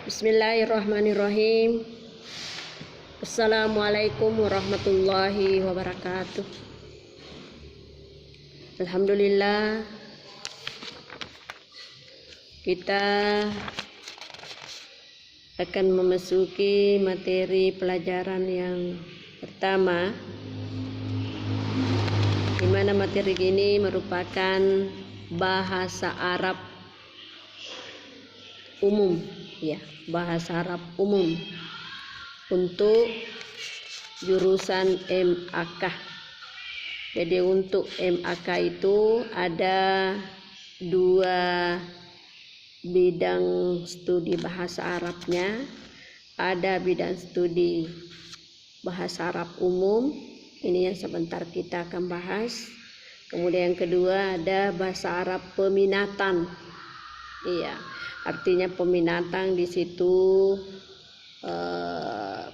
Bismillahirrahmanirrahim. Assalamualaikum warahmatullahi wabarakatuh. Alhamdulillah, kita akan memasuki materi pelajaran yang pertama, di mana materi ini merupakan bahasa Arab umum, ya, bahasa Arab umum untuk jurusan MAK. Jadi untuk MAK itu ada dua bidang studi bahasa Arabnya. Ada bidang studi bahasa Arab umum, ini yang sebentar kita akan bahas. Kemudian yang kedua ada bahasa Arab peminatan. Iya, artinya peminatan di situ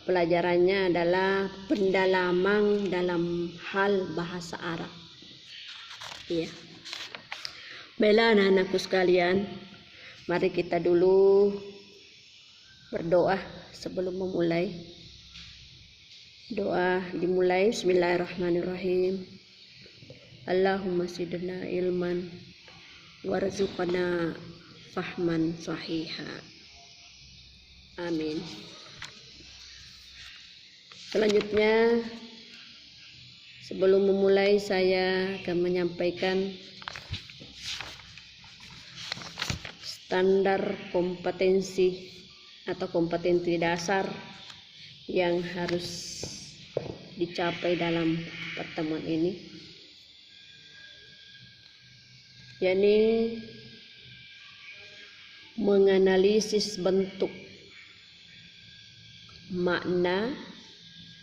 pelajarannya adalah pendalaman dalam hal bahasa Arab. Iya. Baiklah anak-anakku sekalian, mari kita dulu berdoa sebelum memulai. Doa dimulai. Bismillahirrahmanirrahim. Allahumma zidna ilman warzuqna fahman sahiha. Amin. Selanjutnya, sebelum memulai saya akan menyampaikan standar kompetensi atau kompetensi dasar yang harus dicapai dalam pertemuan ini, yakni menganalisis bentuk, makna,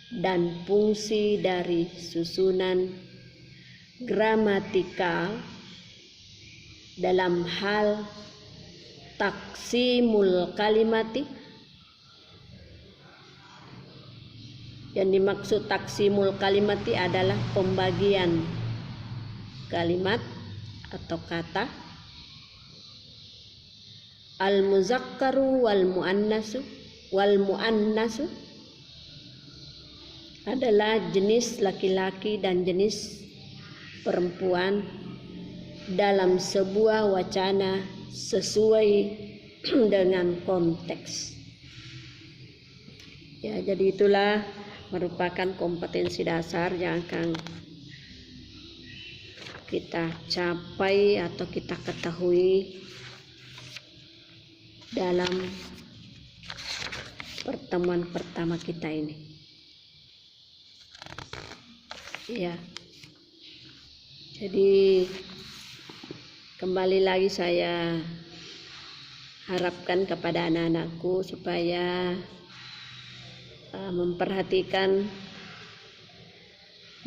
dan fungsi dari susunan gramatikal dalam hal taksimul kalimati. Yang dimaksud taksimul kalimati adalah pembagian kalimat atau kata. Al-muzakkaru wal muannasu adalah jenis laki-laki dan jenis perempuan dalam sebuah wacana sesuai dengan konteks. Ya, jadi itulah merupakan kompetensi dasar yang akan kita capai atau kita ketahui dalam pertemuan pertama kita ini. Ya, jadi kembali lagi saya harapkan kepada anak-anakku supaya memperhatikan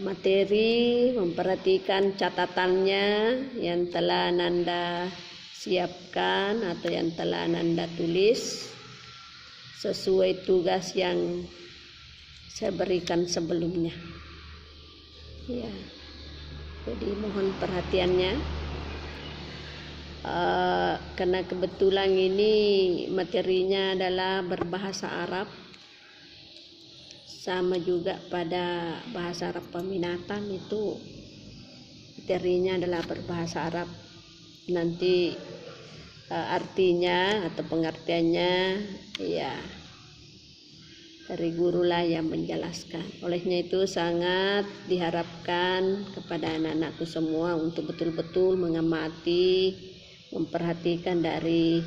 materi, memperhatikan catatannya yang telah Nanda siapkan atau yang telah Nanda tulis sesuai tugas yang saya berikan sebelumnya. Ya, jadi mohon perhatiannya, karena kebetulan ini materinya adalah berbahasa Arab, sama juga pada bahasa Arab peminatan itu materinya adalah berbahasa Arab. Nanti artinya atau pengertiannya ya dari gurulah yang menjelaskan. Olehnya itu sangat diharapkan kepada anak-anakku semua untuk betul-betul mengamati, memperhatikan dari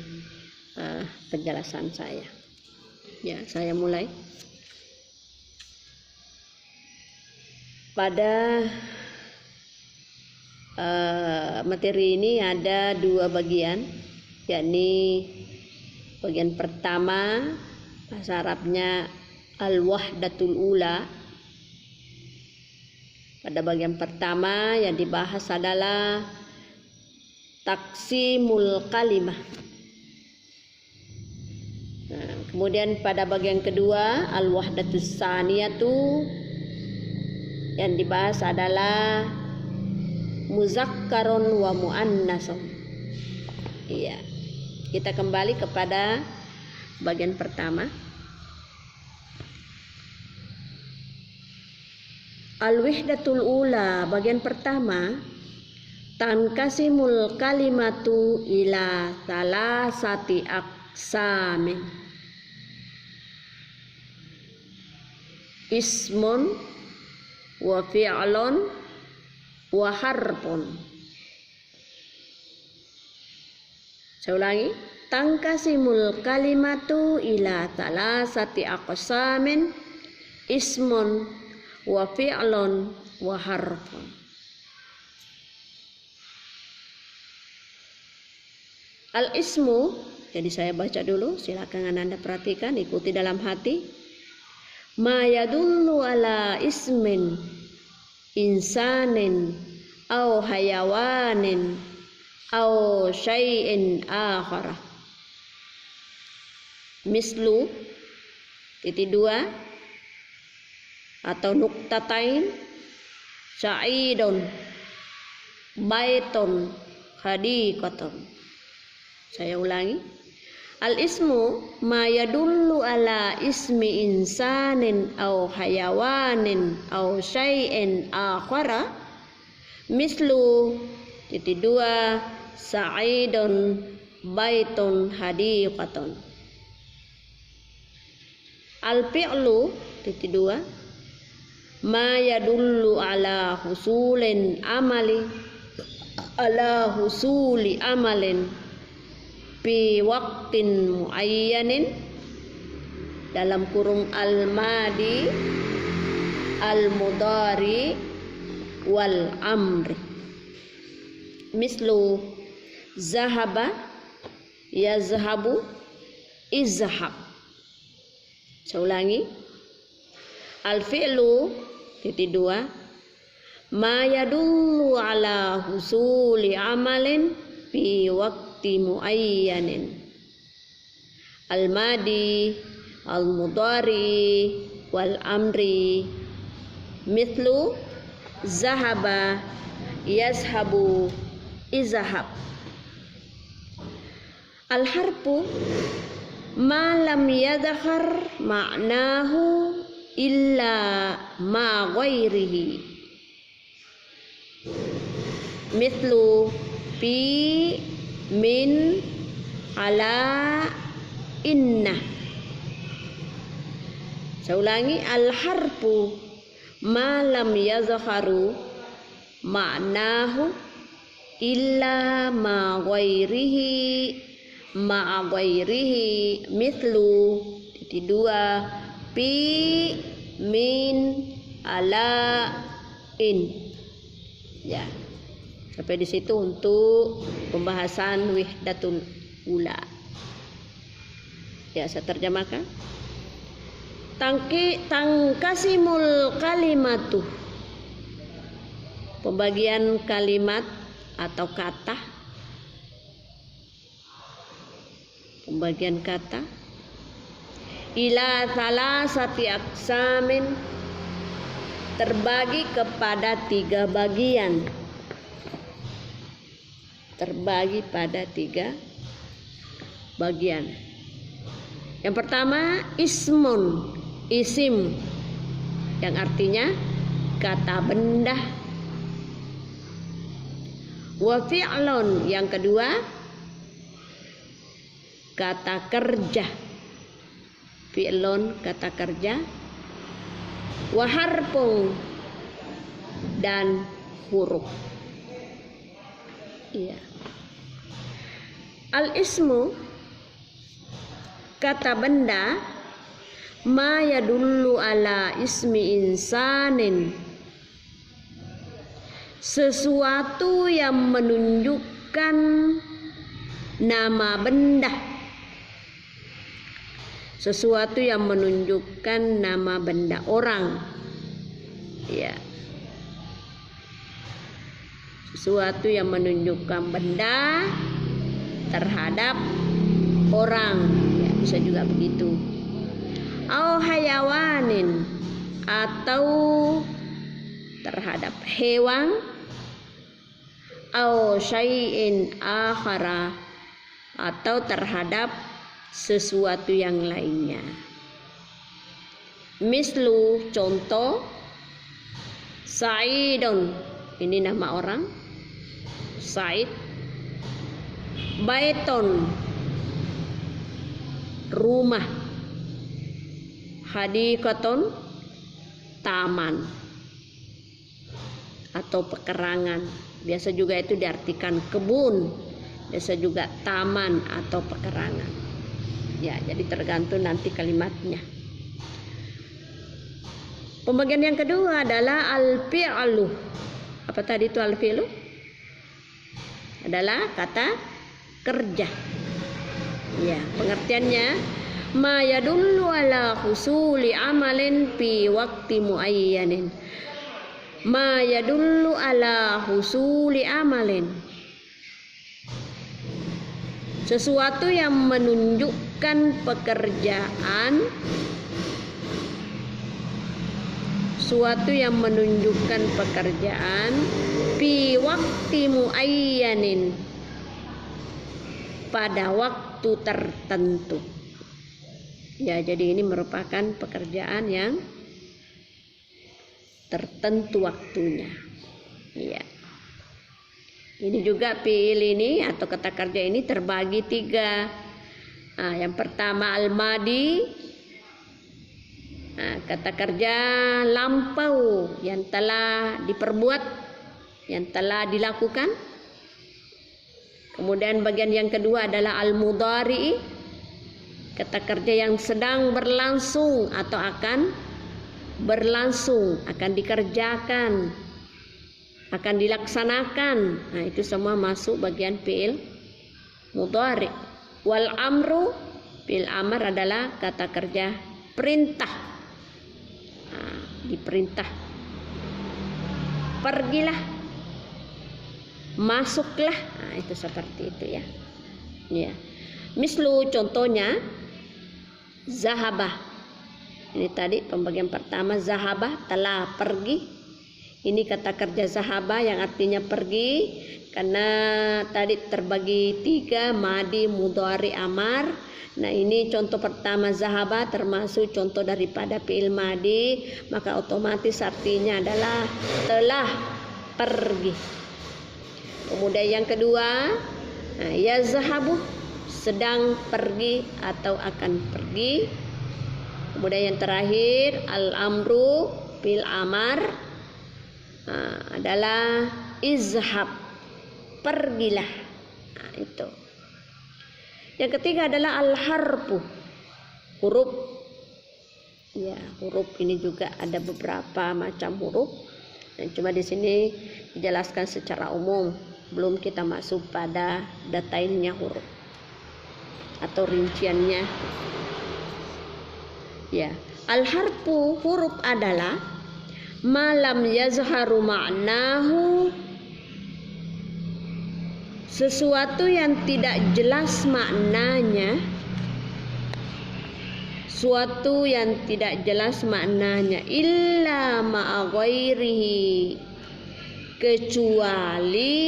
penjelasan saya. Ya, saya mulai. Pada materi ini ada dua bagian, yakni bagian pertama bahasa Arabnya al-wahdatul ula. Pada bagian pertama yang dibahas adalah taksimul kalimah. Nah, kemudian pada bagian kedua al-wahdatus saniyatu, yang dibahas adalah muzakkarun wa muannasun. Iya. Kita kembali kepada bagian pertama. Al-wihdatul ula, bagian pertama, tankasimul kalimatu ila salasati aqsamin. Ismun wa fi'lun wa harfun. Saya ulangi, tankasimul kalimatu ila salasati aqsamin. Ismun wa fi'lun wa harfun. Al-ismu, jadi saya baca dulu, silakan Anda perhatikan, ikuti dalam hati. Ma yadullu ala ismin insanin au hayawanin au syai'in akhara. Mislu titik dua atau nuktatain, sa'idun, baitun, hadiqatun. Saya ulangi. Al-ismu ma yadullu ala ismi insanin au hayawanin au syai'in akhara. Mislu titik dua sa'idun, baitun, hadiqatun. Al-fi'lu titik dua ma yadullu ala husuli amalin fi waqtin muayyanin, dalam kurung al-madi, al-mudari, wal amri. Mislu zahaba, yazhabu, izhab. Saya ulangi. Al-fi'lu titik dua ma yadullu ala husuli amalin fi waqti muayyanin. Al-madi, al-mudari, wal amri. Mithlu zahaba, yazhabu, izhab. Al-harfu ma lam yadhhar ma'nahu illa ma ghairihi. Mithlu fi, min, ala, inna. Saya ulangi. Al-harfu ma lam yazharu ma'nahu illa ma ghairihi, ma ghairihi. Mithlu titik dua fi, min, ala, in. Ya, sampai di situ untuk pembahasan wihdatul ula. Ya, saya terjemahkan. Tangkasimul kalimatu, pembagian kalimat atau kata. Pembagian kata ila salasati aqsamin, terbagi kepada tiga bagian. Terbagi pada tiga bagian. Yang pertama ismun, isim, yang artinya kata benda. Wa fi'lun, yang kedua kata kerja. Fi'lun, kata kerja. Wa harfun, dan huruf. Iya. Al-ismu, kata benda, ma yadullu ala ismi insanin, sesuatu yang menunjukkan nama benda. Sesuatu yang menunjukkan nama benda, orang. Ya. Sesuatu yang menunjukkan benda terhadap orang. Ya, bisa juga begitu. Au hayawanin, atau terhadap hewan. Au syai'in akhara, atau terhadap sesuatu yang lainnya. Mislu, contoh, Sa'idun, ini nama orang, Sa'id. Baiton, rumah. Hadiqaton, taman atau pekerangan. Biasa juga itu diartikan kebun, biasa juga taman atau pekerangan. Ya, jadi tergantung nanti kalimatnya. Pembagian yang kedua adalah al-fi'lu. Apa tadi itu al-fi'lu? Adalah kata kerja. Ya, pengertiannya ma yadullu ala husuli amalin fi waqti muayyanin. Ma yadullu ala husuli amalin, sesuatu yang menunjukkan pekerjaan, fi waqti muayyanin, pada waktu tertentu. Ya, jadi ini merupakan pekerjaan yang tertentu waktunya. Ya. Ini juga fi'il ini atau kata kerja ini terbagi 3. Yang pertama al-madi, kata kerja lampau yang telah diperbuat, yang telah dilakukan. Kemudian bagian yang kedua adalah al-mudhari, kata kerja yang sedang berlangsung atau akan berlangsung, akan dikerjakan, akan dilaksanakan. Nah, itu semua masuk bagian fi'il mudhari. Wal amru, fi'il amr adalah kata kerja perintah. Diperintah. Pergilah, masuklah. Nah, itu seperti itu ya. Ya. Mislu, contohnya zahabah. Ini tadi pembagian pertama, zahabah telah pergi. Ini kata kerja zahabah yang artinya pergi, karena tadi terbagi 3, madi, mudhari, amar. Nah, ini contoh pertama zahabah termasuk contoh daripada fi'il madi, maka otomatis artinya adalah telah pergi. Kemudian yang kedua, yazhabu, sedang pergi atau akan pergi. Kemudian yang terakhir al-amru fi'il amar, adalah izhab, pergilah. Nah, itu. Yang ketiga adalah al-harfu, huruf. Ya, huruf ini juga ada beberapa macam huruf. Dan cuma di sini dijelaskan secara umum, belum kita masuk pada detailnya huruf atau rinciannya. Ya, al-harfu, huruf adalah malam yazharu ma'nahu, sesuatu yang tidak jelas maknanya, suatu yang tidak jelas maknanya, illa ma'a ghairihi, kecuali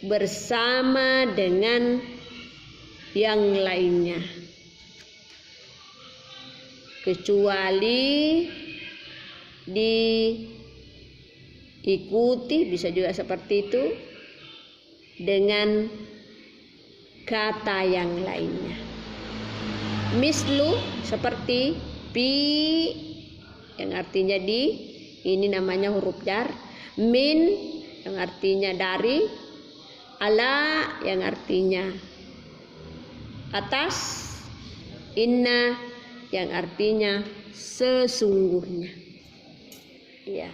bersama dengan yang lainnya, kecuali diikuti, bisa juga seperti itu, dengan kata yang lainnya. Mislu, seperti bi yang artinya di, ini namanya huruf jar. Min yang artinya dari. Ala yang artinya atas. Inna yang artinya sesungguhnya. Ya.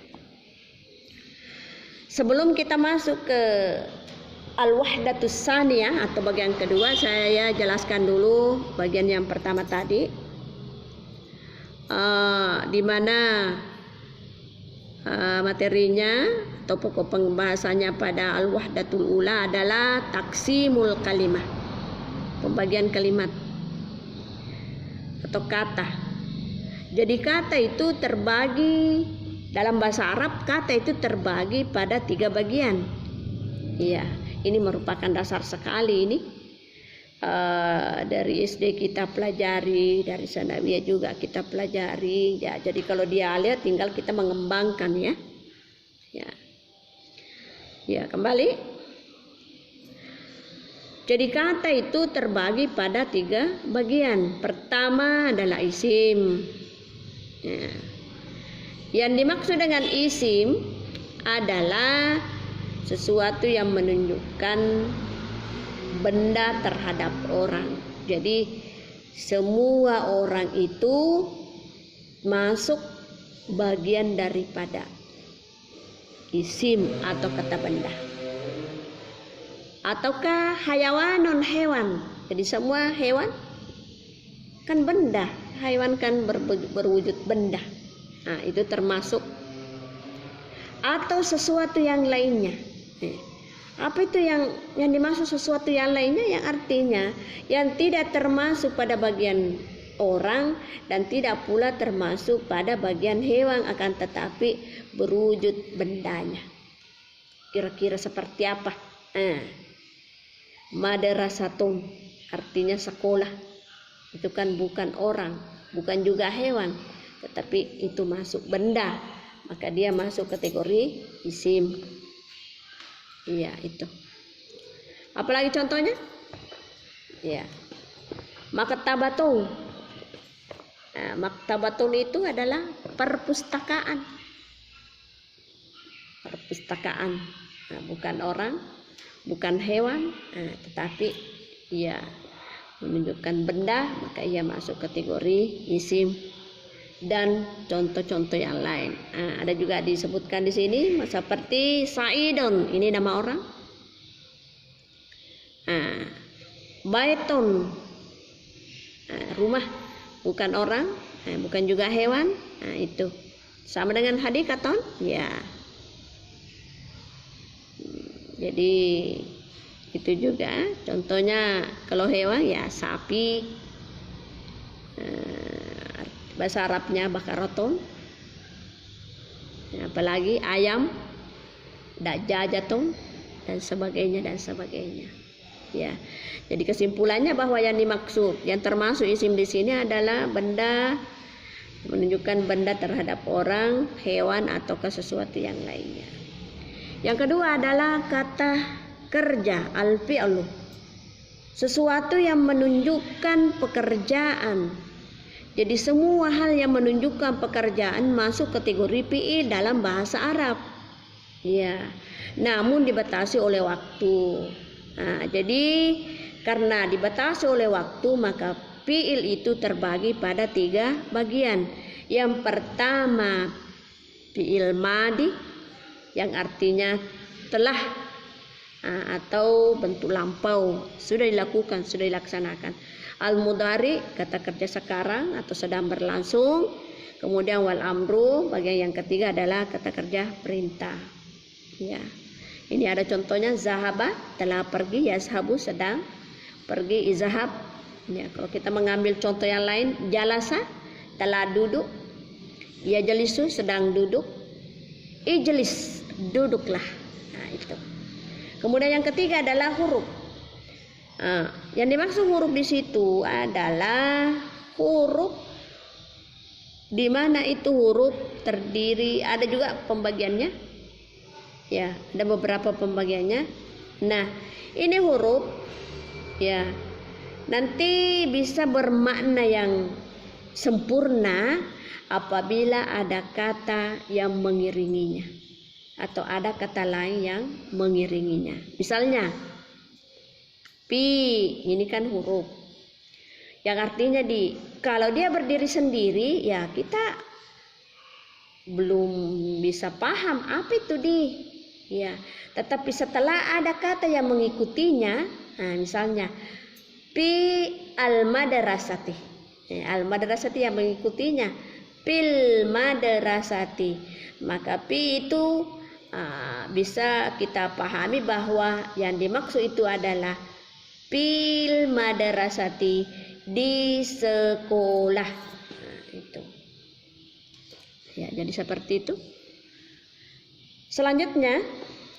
Sebelum kita masuk ke al-wahdatus tsaniyah atau bagian kedua, saya jelaskan dulu bagian yang pertama tadi, di mana materinya atau pokok pembahasannya pada al-wahdatul ula adalah taksimul kalimah, pembagian kalimat atau kata. Jadi kata itu terbagi, dalam bahasa Arab kata itu terbagi pada 3 bagian. Iya, ini merupakan dasar sekali ini. dari SD kita pelajari, dari sanawiyah juga kita pelajari ya. Jadi kalau dia lihat tinggal kita mengembangkan ya. Ya, kembali. Jadi kata itu terbagi pada 3 bagian. Pertama adalah isim. Ya. Yang dimaksud dengan isim adalah sesuatu yang menunjukkan benda terhadap orang. Jadi semua orang itu masuk bagian daripada isim atau kata benda. Ataukah hayawanun, hewan. Jadi semua hewan kan benda. Hewan kan berwujud benda. Nah, itu termasuk. Atau sesuatu yang lainnya. Apa itu yang dimaksud sesuatu yang lainnya? Yang artinya yang tidak termasuk pada bagian orang dan tidak pula termasuk pada bagian hewan, akan tetapi berwujud bendanya. Kira-kira seperti apa? Madrasatun artinya sekolah. Itu kan bukan orang, bukan juga hewan, tetapi itu masuk benda, maka dia masuk kategori isim. Iya, itu. Apalagi contohnya? Ya. Maktabatun. Nah, maktabatun itu adalah perpustakaan. Perpustakaan. Nah, bukan orang, bukan hewan, tetapi ia menunjukkan benda, maka ia masuk kategori isim. Dan contoh-contoh yang lain. Ada juga disebutkan di sini seperti Saidon, ini nama orang. Baitun, rumah, bukan orang, bukan juga hewan. Itu sama dengan hadikaton, ya. Jadi itu juga contohnya. Kalau hewan ya sapi. Bahasa Arabnya bakaratun. Apalagi ayam, dajajatun, dan sebagainya dan sebagainya. Ya. Jadi kesimpulannya bahwa yang dimaksud, yang termasuk isim di sini adalah benda, menunjukkan benda terhadap orang, hewan, atau sesuatu yang lainnya. Yang kedua adalah kata kerja, al-fi'lu. Sesuatu yang menunjukkan pekerjaan. Jadi semua hal yang menunjukkan pekerjaan masuk kategori fi'il dalam bahasa Arab. Ya, namun dibatasi oleh waktu. Jadi karena dibatasi oleh waktu, maka fi'il itu terbagi pada 3 bagian. Yang pertama fi'il madi, yang artinya telah atau bentuk lampau, sudah dilakukan, sudah dilaksanakan. Al-mudhari, kata kerja sekarang atau sedang berlangsung. Kemudian wal amru, bagian yang ketiga adalah kata kerja perintah. Ya. Ini ada contohnya, zahaba, telah pergi, yazhabu, sedang pergi, izhab. Ya, kalau kita mengambil contoh yang lain, jalasa, telah duduk, yajlisu, sedang duduk, ijlis, duduklah. Nah, itu. Kemudian yang ketiga adalah huruf. Yang dimaksud huruf di situ adalah huruf di mana itu huruf terdiri, ada juga pembagiannya. Ya, ada beberapa pembagiannya. Nah, ini huruf ya nanti bisa bermakna yang sempurna apabila ada kata yang mengiringinya atau ada kata lain yang mengiringinya. Misalnya pi, ini kan huruf yang artinya kalau dia berdiri sendiri ya kita belum bisa paham apa itu ya, tetapi setelah ada kata yang mengikutinya, misalnya pi al-madrasati, al-madrasati yang mengikutinya pil madrasati, maka pi itu bisa kita pahami bahwa yang dimaksud itu adalah pil madrasati, di sekolah. Itu ya, jadi seperti itu. Selanjutnya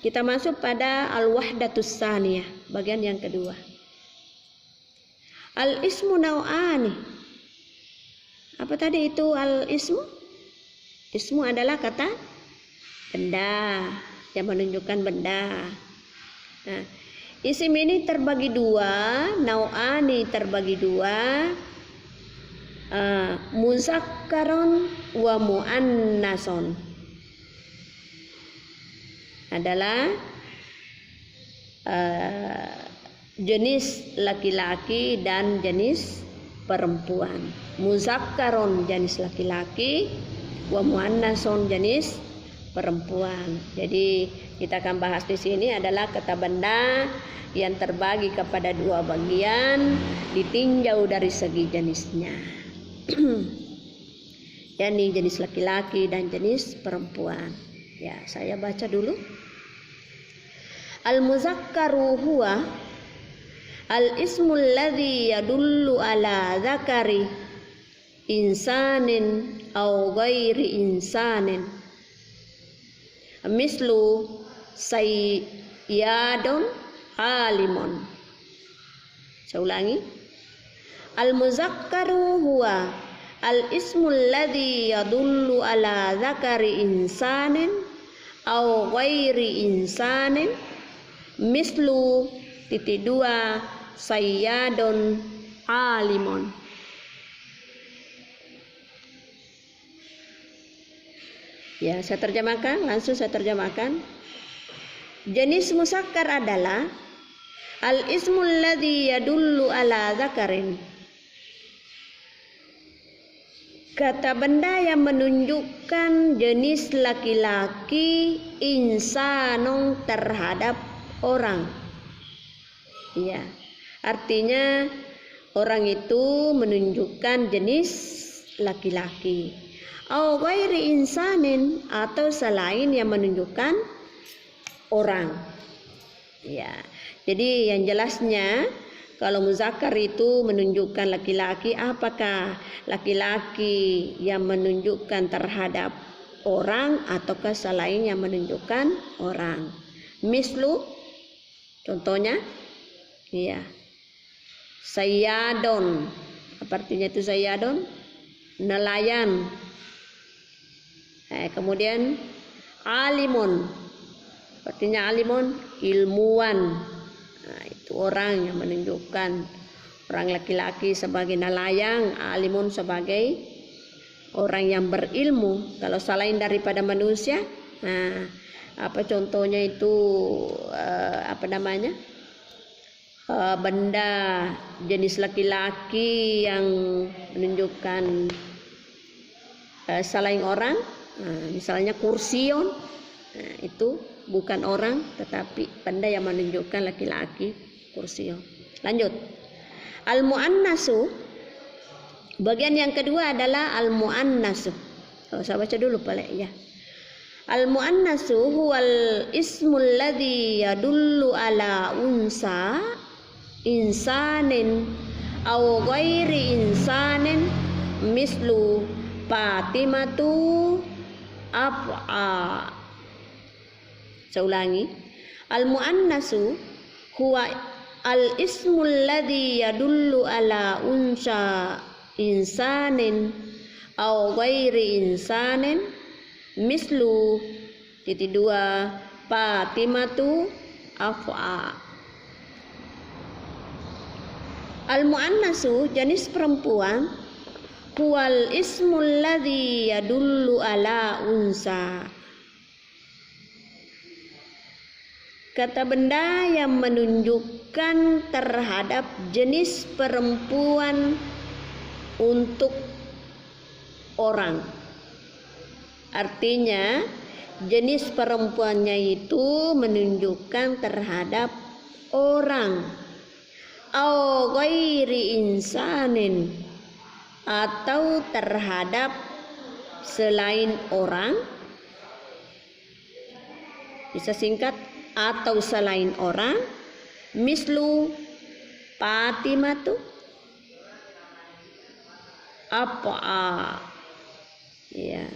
kita masuk pada al-wahdatus tsaniyah, bagian yang kedua. Al ismu nau'ani. Apa tadi itu al ismu? Ismu adalah kata benda yang menunjukkan benda. Nah, isim ini terbagi dua, nau'ani terbagi dua, muzakkaron wa muannason. Adalah jenis laki-laki dan jenis perempuan. Muzakkaron jenis laki-laki, wa muannason jenis perempuan. Jadi kita akan bahas di sini adalah kata benda yang terbagi kepada dua bagian ditinjau dari segi jenisnya. yakni jenis laki-laki dan jenis perempuan. Ya, saya baca dulu. Al-muzakkaru huwa al-ismu alladhi yadullu ala dzakari insanin aw ghairi insanin. Mislu sayyadun alimun. Saya ulangi. Al-muzakkaru huwa al-ismu alladhi yadullu ala dzakari insanin aw ghairi insanin. Mislu titik dua sayyadun alimun. Ya, saya terjemahkan, langsung saya terjemahkan. Jenis muzakkar adalah al-ismul ladzi yadullu ala dzakarin. Kata benda yang menunjukkan jenis laki-laki, insanong terhadap orang. Iya, artinya orang itu menunjukkan jenis laki-laki. Au ghairi insanin, atau selain yang menunjukkan orang. Ya, jadi yang jelasnya kalau muzakkar itu menunjukkan laki-laki, apakah laki-laki yang menunjukkan terhadap orang ataukah selain yang menunjukkan orang. Mislu, contohnya, iya, sayyadon. Apa artinya itu sayyadon? Nelayan. Kemudian alimun, artinya alimun ilmuwan. Nah, itu orang yang menunjukkan orang laki-laki sebagai nelayan, alimun sebagai orang yang berilmu. Kalau selain daripada manusia, nah apa contohnya itu benda jenis laki-laki yang menunjukkan selain orang. Nah, misalnya kursion, nah, itu bukan orang tetapi benda yang menunjukkan laki-laki, kursion. Lanjut. Al-muannasu, bagian yang kedua adalah al-muannasu. Saya baca dulu boleh ya. Al-muannasu huwal ismul ladzi yadullu ala unsa insanin aw ghairi insanin. Mislu Fatimatu af'a. Saya ulangi. Al-muannasu huwa al-ismul ladzi yadullu ala unsa insanin aw ghairi insanin. Mislu titik dua Fatimatu af'a. Al-muannasu jenis perempuan, huwal ismul ladzi yadullu ala unsa. Kata benda yang menunjukkan terhadap jenis perempuan untuk orang. Artinya jenis perempuannya itu menunjukkan terhadap orang. Au ghairi insanin, atau terhadap selain orang. Bisa singkat, atau selain orang. Mislu Fatimatu apa? Ya.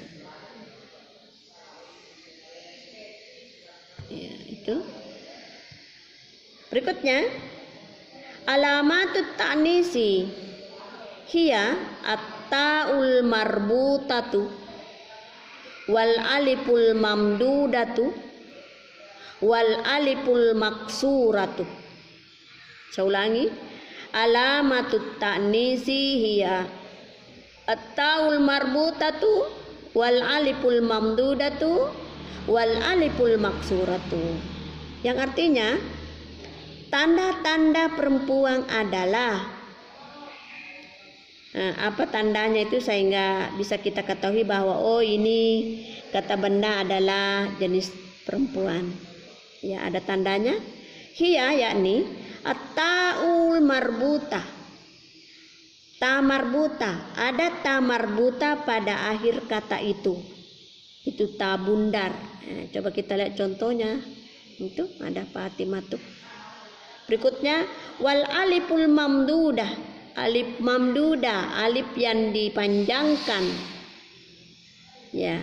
Ya, itu. Berikutnya, Alamatut ta'nisi hiya at-ta'ul marbutatu wal aliful mamdudatu wal aliful maksuratu. Saya ulangi. Alamatut ta'nisi hiya at-ta'ul marbutatu wal aliful mamdudatu wal aliful maksuratu. Yang artinya tanda-tanda perempuan adalah, apa tandanya itu sehingga bisa kita ketahui bahwa oh ini kata benda adalah jenis perempuan. Ya, ada tandanya. Hiya yakni at-ta'ul marbutah. Ta marbuta, ada ta marbuta pada akhir kata itu ta bundar. Coba kita lihat contohnya. Itu ada Fatimatu. Berikutnya wal aliful mamdudah, alif mamdudah, alif yang dipanjangkan. Ya.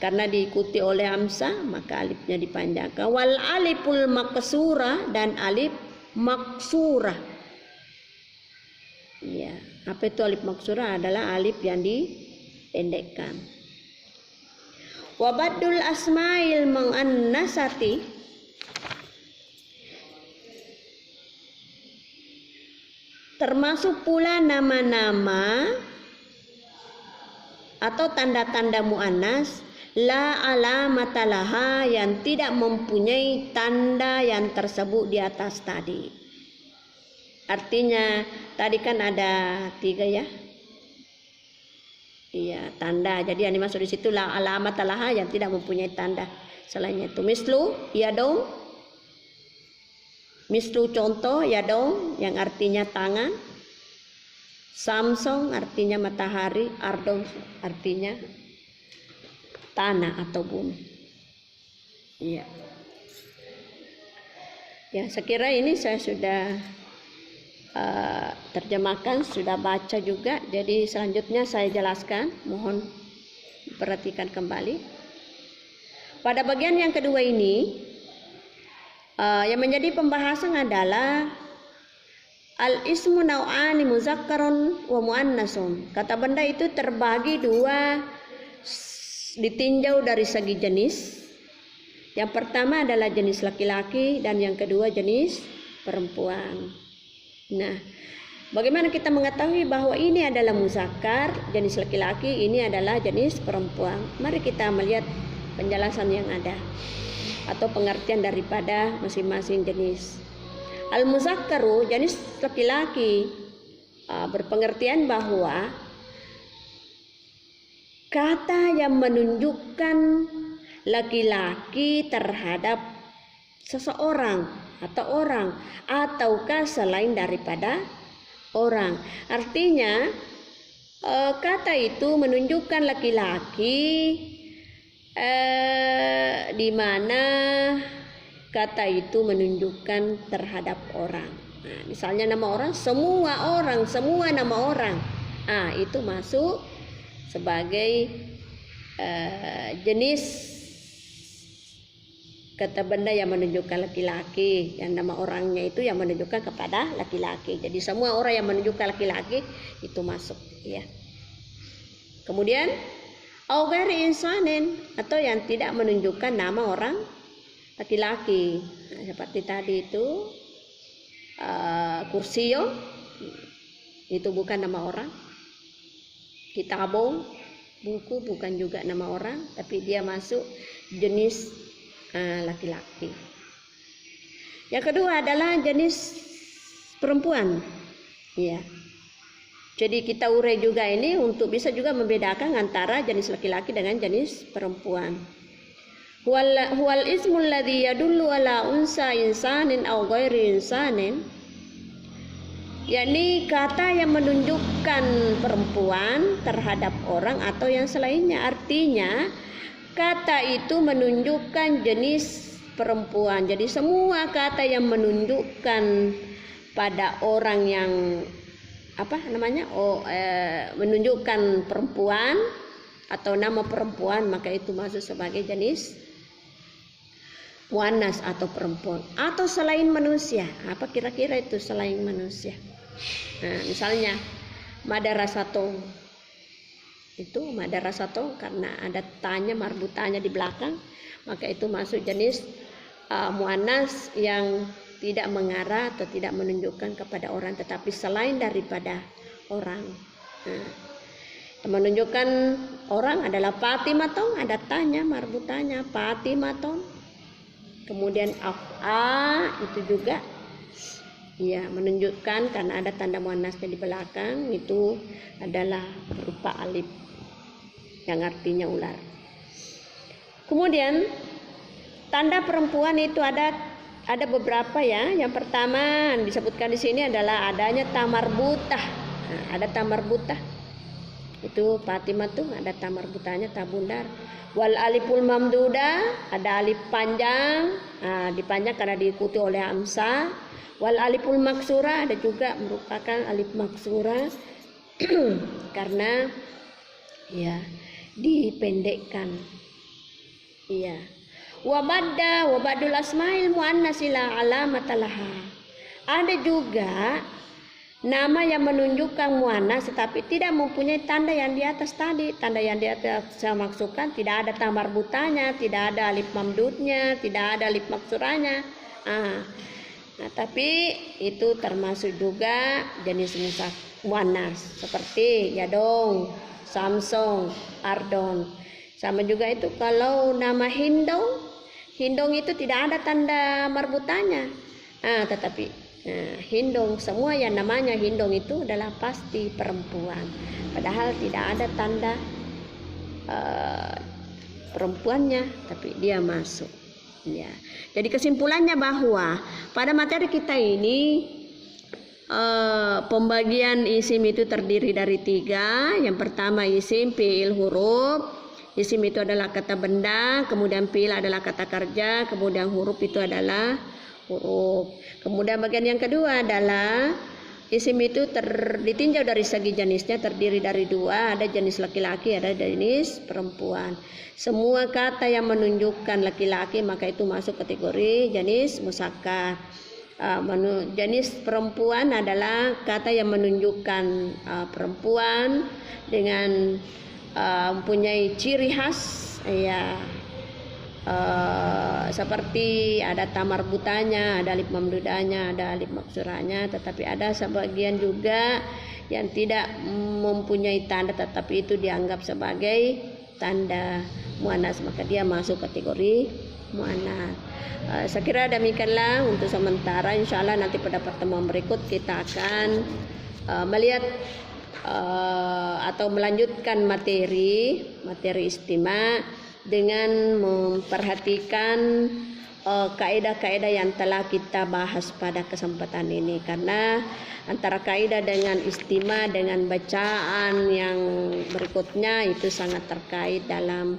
Karena diikuti oleh hamzah maka alifnya dipanjangkan. Wal aliful maksura dan alif maksura. Ya, apa itu alif maksura? Adalah alif yang dipendekkan. Wabadul asmail muannasati termasuk pula nama-nama atau tanda-tanda muannas la alamatalaha yang tidak mempunyai tanda yang tersebut di atas tadi. Artinya tadi kan ada 3 ya. Iya, tanda. Jadi yang dimaksud di situ la alamatalaha yang tidak mempunyai tanda selain itu. Mislu ya dong. Mislu contoh ya dong yang artinya tangan. Samsung artinya matahari, ardon artinya tanah atau bumi. Iya. Ya, sekira ini saya sudah terjemahkan, sudah baca juga. Jadi selanjutnya saya jelaskan, mohon perhatikan kembali. Pada bagian yang kedua ini yang menjadi pembahasan adalah al-ismu nau'ani muzakkarun wa muannasun. Kata benda itu terbagi 2 ditinjau dari segi jenis. Yang pertama adalah jenis laki-laki dan yang kedua jenis perempuan. Nah, bagaimana kita mengetahui bahwa ini adalah muzakkar, jenis laki-laki, ini adalah jenis perempuan? Mari kita melihat penjelasan yang ada atau pengertian daripada masing-masing jenis. Al-muzakkaru, jenis laki-laki, berpengertian bahwa kata yang menunjukkan laki-laki terhadap seseorang atau orang ataukah selain daripada orang. Artinya kata itu menunjukkan laki-laki di mana kata itu menunjukkan terhadap orang. Nah, misalnya nama orang, semua nama orang. Itu masuk sebagai jenis kata benda yang menunjukkan laki-laki, yang nama orangnya itu yang menunjukkan kepada laki-laki. Jadi semua orang yang menunjukkan laki-laki itu masuk, ya. Kemudian au ghairi insanin, atau yang tidak menunjukkan nama orang laki-laki. Nah, seperti tadi itu kursiyo, itu bukan nama orang. Kitabong, buku, bukan juga nama orang, tapi dia masuk jenis laki-laki. Yang kedua adalah jenis perempuan. Ya. Jadi kita urai juga ini untuk bisa juga membedakan antara jenis laki-laki dengan jenis perempuan. Huwal ismul ladzi yadullu ala unsa insanin aw ghairi insanin, yakni kata yang menunjukkan perempuan terhadap orang atau yang selainnya. Artinya kata itu menunjukkan jenis perempuan. Jadi semua kata yang menunjukkan pada orang yang menunjukkan perempuan atau nama perempuan, maka itu masuk sebagai jenis muannas atau perempuan atau selain manusia. Apa kira-kira itu selain manusia? Nah, misalnya madarasatun. Itu madarasatun karena ada tanya marbutannya di belakang, maka itu masuk jenis muannas yang tidak mengarah atau tidak menunjukkan kepada orang tetapi selain daripada orang. Nah, menunjukkan orang adalah Fatimatun, ada tanya marbutannya Fatimatun. Kemudian af'a itu juga ya menunjukkan karena ada tanda muannasnya di belakang, itu adalah berupa alif yang artinya ular. Kemudian tanda perempuan itu ada beberapa ya. Yang pertama disebutkan di sini adalah adanya tamarbutah. Nah, ada tamarbutah. Itu Fatimah tuh ada tamarbutahnya tabundar. Wal aliful mamduda, ada alif panjang. Nah, dipanjang karena diikuti oleh hamzah. Wal aliful maksura, ada juga merupakan alif maksura karena ya dipendekkan. Iya. Wabadul asmail muannasila alamatalah. Ada juga nama yang menunjukkan muannas tetapi tidak mempunyai tanda yang di atas tadi. Tanda yang di atas saya maksudkan tidak ada tamarbutanya, tidak ada alif mamdudnya, tidak ada alif maksuranya. Nah, tapi itu termasuk juga jenis muannas seperti Yadong, Samsung, Ardon. Sama juga itu kalau nama Hindong itu tidak ada tanda marbutannya. Tetapi Hindong, semua yang namanya Hindong itu adalah pasti perempuan. Padahal tidak ada tanda perempuannya, tapi dia masuk. Ya. Jadi kesimpulannya bahwa pada materi kita ini pembagian isim itu terdiri dari 3. Yang pertama isim fi'il huruf. Isim itu adalah kata benda, kemudian fi'il adalah kata kerja, kemudian huruf itu adalah huruf. Kemudian bagian yang kedua adalah isim itu ditinjau dari segi jenisnya terdiri dari 2, ada jenis laki-laki, ada jenis perempuan. Semua kata yang menunjukkan laki-laki maka itu masuk kategori jenis musakkar. Jenis perempuan adalah kata yang menunjukkan perempuan dengan mempunyai ciri khas ya, seperti ada tamarbutanya, ada alif mamdudanya, ada alif maksuranya, tetapi ada sebagian juga yang tidak mempunyai tanda tetapi itu dianggap sebagai tanda muannas, maka dia masuk kategori muannas. Saya kira demikianlah untuk sementara. Insyaallah nanti pada pertemuan berikut kita akan melihat atau melanjutkan materi istima dengan memperhatikan kaidah-kaidah yang telah kita bahas pada kesempatan ini, karena antara kaidah dengan istima dengan bacaan yang berikutnya itu sangat terkait dalam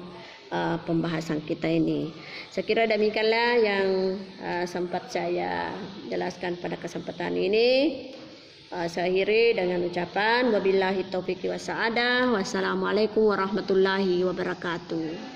pembahasan kita ini. Saya kira demikianlah yang sempat saya jelaskan pada kesempatan ini. Saya akhiri dengan ucapan wabillahi taufiq wa sa'adah. Wassalamualaikum warahmatullahi wabarakatuh.